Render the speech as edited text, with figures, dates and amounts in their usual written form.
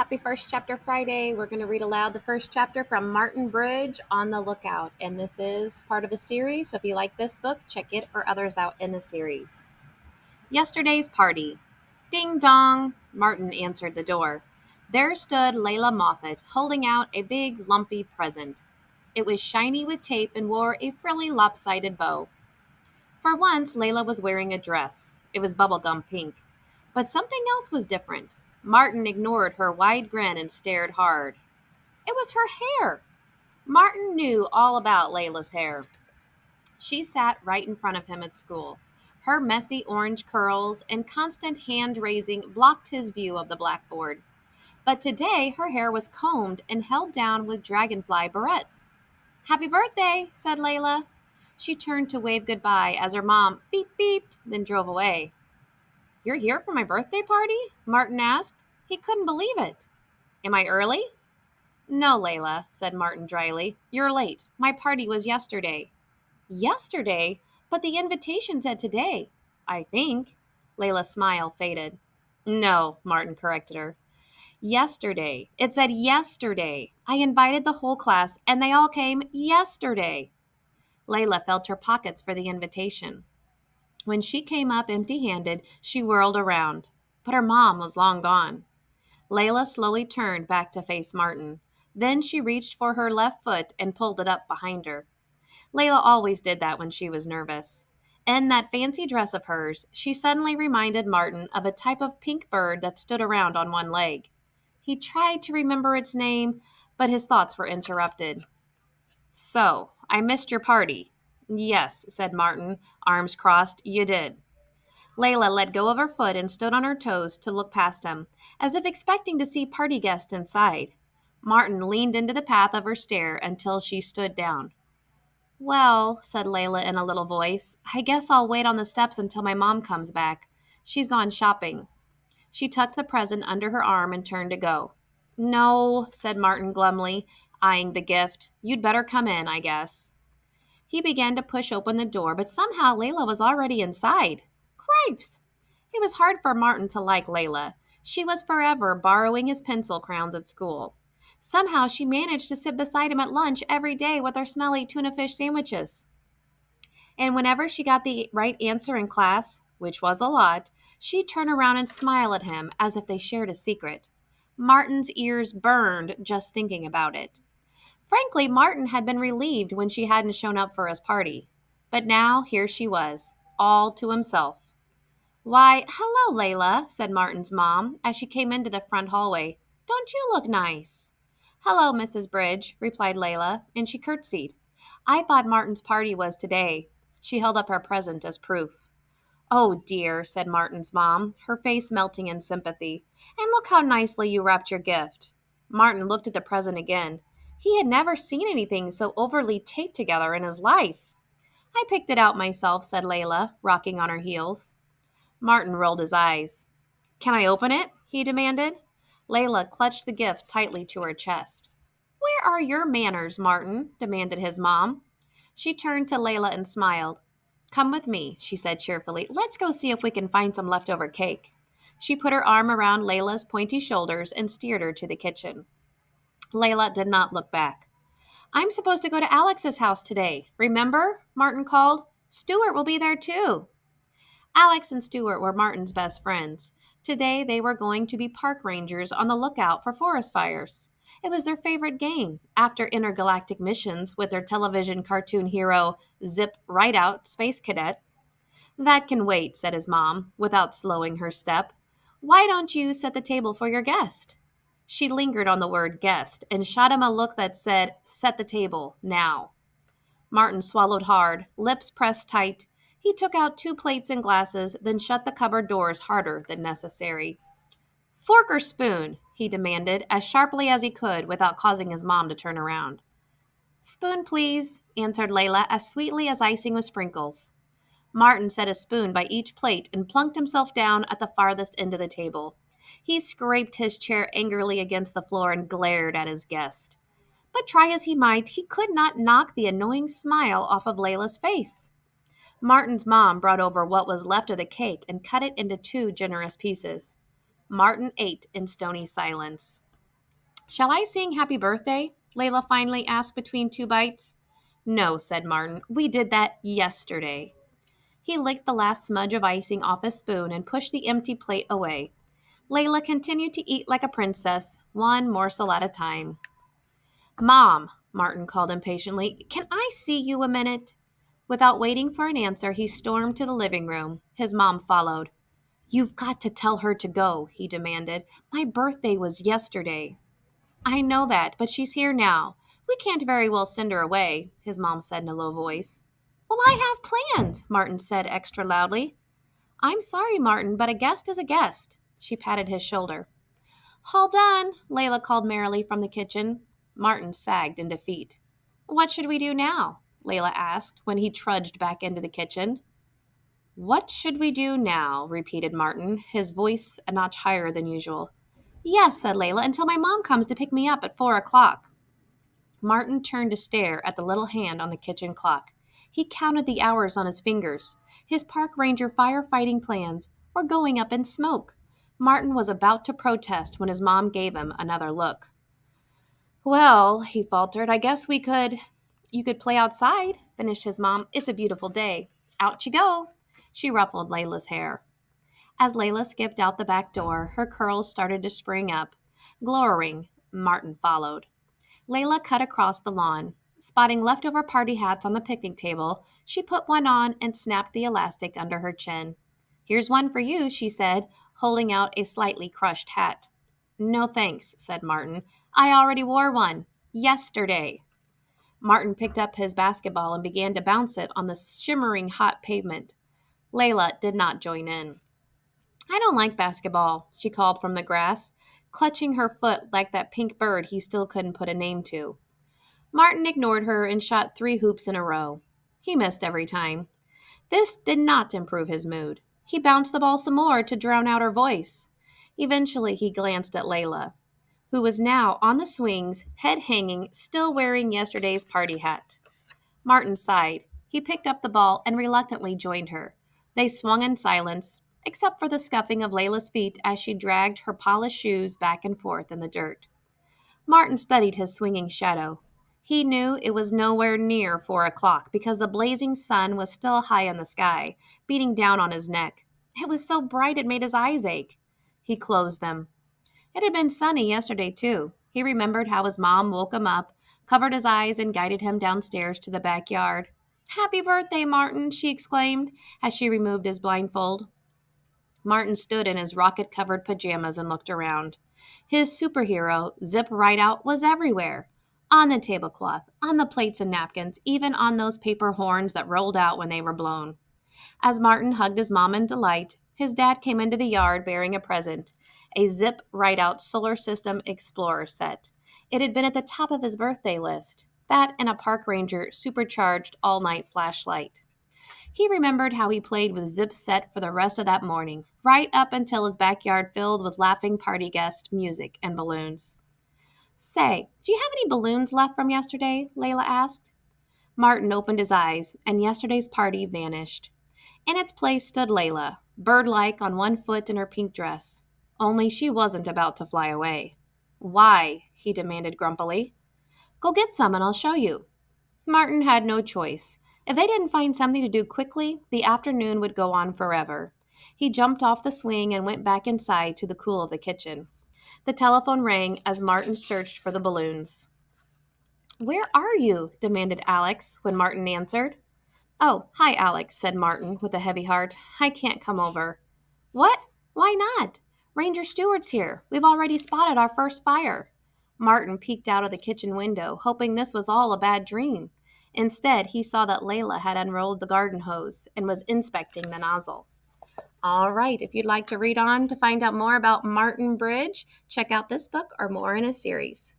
Happy First Chapter Friday. We're going to read aloud the first chapter from Martin Bridge, On the Lookout. And this is part of a series, so if you like this book, check it or others out in the series. Yesterday's party. Ding dong, Martin answered the door. There stood Layla Moffat, holding out a big, lumpy present. It was shiny with tape and wore a frilly, lopsided bow. For once, Layla was wearing a dress. It was bubblegum pink. But something else was different. Martin ignored her wide grin and stared hard. It was her hair. Martin knew all about Layla's hair. She sat right in front of him at school. Her messy orange curls and constant hand-raising blocked his view of the blackboard. But today her hair was combed and held down with dragonfly barrettes. "Happy birthday," said Layla. She turned to wave goodbye as her mom beep-beeped, then drove away. "You're here for my birthday party?" Martin asked. He couldn't believe it. "Am I early?" "No, Layla," said Martin dryly. "You're late. My party was yesterday." "Yesterday? But the invitation said today." "I think." Layla's smile faded. "No," Martin corrected her. "Yesterday. It said yesterday. I invited the whole class, and they all came yesterday." Layla felt her pockets for the invitation. When she came up empty-handed, she whirled around. But her mom was long gone. Layla slowly turned back to face Martin. Then she reached for her left foot and pulled it up behind her. Layla always did that when she was nervous. In that fancy dress of hers, she suddenly reminded Martin of a type of pink bird that stood around on one leg. He tried to remember its name, but his thoughts were interrupted. "So, I missed your party." "Yes," said Martin, arms crossed, "you did." Layla let go of her foot and stood on her toes to look past him, as if expecting to see party guests inside. Martin leaned into the path of her stare until she stood down. "Well," said Layla in a little voice, "I guess I'll wait on the steps until my mom comes back. She's gone shopping." She tucked the present under her arm and turned to go. "No," said Martin glumly, eyeing the gift. "You'd better come in, I guess." He began to push open the door, but somehow Layla was already inside. Cripes! It was hard for Martin to like Layla. She was forever borrowing his pencil crowns at school. Somehow she managed to sit beside him at lunch every day with her smelly tuna fish sandwiches. And whenever she got the right answer in class, which was a lot, she'd turn around and smile at him as if they shared a secret. Martin's ears burned just thinking about it. Frankly, Martin had been relieved when she hadn't shown up for his party. But now here she was, all to himself. "Why, hello, Layla," said Martin's mom as she came into the front hallway. "Don't you look nice?" "Hello, Mrs. Bridge," replied Layla, and she curtsied. "I thought Martin's party was today." She held up her present as proof. "Oh, dear," said Martin's mom, her face melting in sympathy. "And look how nicely you wrapped your gift." Martin looked at the present again. He had never seen anything so overly taped together in his life. "I picked it out myself," said Layla, rocking on her heels. Martin rolled his eyes. "Can I open it?" he demanded. Layla clutched the gift tightly to her chest. "Where are your manners, Martin?" demanded his mom. She turned to Layla and smiled. "Come with me," she said cheerfully. "Let's go see if we can find some leftover cake." She put her arm around Layla's pointy shoulders and steered her to the kitchen. Layla did not look back. "I'm supposed to go to Alex's house today. Remember?" Martin called. "Stuart will be there too." Alex and Stuart were Martin's best friends. Today they were going to be park rangers on the lookout for forest fires. It was their favorite game, after intergalactic missions with their television cartoon hero, Zip Rideout Space Cadet. "That can wait," said his mom, without slowing her step. "Why don't you set the table for your guest?" She lingered on the word guest and shot him a look that said, "Set the table, now." Martin swallowed hard, lips pressed tight. He took out 2 plates and glasses, then shut the cupboard doors harder than necessary. "Fork or spoon?" he demanded, as sharply as he could without causing his mom to turn around. "Spoon, please," answered Layla, as sweetly as icing with sprinkles. Martin set a spoon by each plate and plunked himself down at the farthest end of the table. He scraped his chair angrily against the floor and glared at his guest. But try as he might, he could not knock the annoying smile off of Layla's face. Martin's mom brought over what was left of the cake and cut it into 2 generous pieces. Martin ate in stony silence. Shall I sing happy birthday? Layla finally asked between two bites. No, said Martin. We did that yesterday. He licked the last smudge of icing off his spoon and pushed the empty plate away. Layla continued to eat like a princess, one morsel at a time. Mom, Martin called impatiently, can I see you a minute? Without waiting for an answer, he stormed to the living room. His mom followed. You've got to tell her to go, he demanded. My birthday was yesterday. I know that, but she's here now. We can't very well send her away, his mom said in a low voice. Well, I have plans, Martin said extra loudly. I'm sorry, Martin, but a guest is a guest. She patted his shoulder. All done, Layla called merrily from the kitchen. Martin sagged in defeat. What should we do now? Layla asked when he trudged back into the kitchen. What should we do now? Repeated Martin, his voice a notch higher than usual. Yes, said Layla, until my mom comes to pick me up at 4 o'clock. Martin turned to stare at the little hand on the kitchen clock. He counted the hours on his fingers. His park ranger firefighting plans were going up in smoke. Martin was about to protest when his mom gave him another look. Well, he faltered, I guess you could play outside, finished his mom. It's a beautiful day. Out you go. She ruffled Layla's hair. As Layla skipped out the back door, her curls started to spring up. Glowering, Martin followed. Layla cut across the lawn. Spotting leftover party hats on the picnic table, she put one on and snapped the elastic under her chin. Here's one for you, she said, holding out a slightly crushed hat. No thanks, said Martin. I already wore one. Yesterday. Martin picked up his basketball and began to bounce it on the shimmering hot pavement. Layla did not join in. I don't like basketball, she called from the grass, clutching her foot like that pink bird he still couldn't put a name to. Martin ignored her and shot 3 hoops in a row. He missed every time. This did not improve his mood. He bounced the ball some more to drown out her voice. Eventually, he glanced at Layla, who was now on the swings, head hanging, still wearing yesterday's party hat. Martin sighed. He picked up the ball and reluctantly joined her. They swung in silence, except for the scuffing of Layla's feet as she dragged her polished shoes back and forth in the dirt. Martin studied his swinging shadow. He knew it was nowhere near 4 o'clock because the blazing sun was still high in the sky, beating down on his neck. It was so bright it made his eyes ache. He closed them. It had been sunny yesterday, too. He remembered how his mom woke him up, covered his eyes, and guided him downstairs to the backyard. Happy birthday, Martin, she exclaimed as she removed his blindfold. Martin stood in his rocket-covered pajamas and looked around. His superhero, Zip Rideout, was everywhere. On the tablecloth, on the plates and napkins, even on those paper horns that rolled out when they were blown. As Martin hugged his mom in delight, his dad came into the yard bearing a present, a Zip Rideout Solar System Explorer set. It had been at the top of his birthday list. That and a park ranger supercharged all-night flashlight. He remembered how he played with Zip's set for the rest of that morning, right up until his backyard filled with laughing party guests, music, and balloons. Say, do you have any balloons left from yesterday? Layla asked. Martin opened his eyes, and yesterday's party vanished. In its place stood Layla, bird-like on one foot in her pink dress. Only she wasn't about to fly away. Why? He demanded grumpily. Go get some and I'll show you. Martin had no choice. If they didn't find something to do quickly, the afternoon would go on forever. He jumped off the swing and went back inside to the cool of the kitchen. The telephone rang as Martin searched for the balloons. Where are you? Demanded Alex when Martin answered. Oh, hi, Alex, said Martin with a heavy heart. I can't come over. What? Why not? Ranger Stewart's here. We've already spotted our first fire. Martin peeked out of the kitchen window, hoping this was all a bad dream. Instead, he saw that Layla had unrolled the garden hose and was inspecting the nozzle. All right, if you'd like to read on to find out more about Martin Bridge, check out this book or more in a series.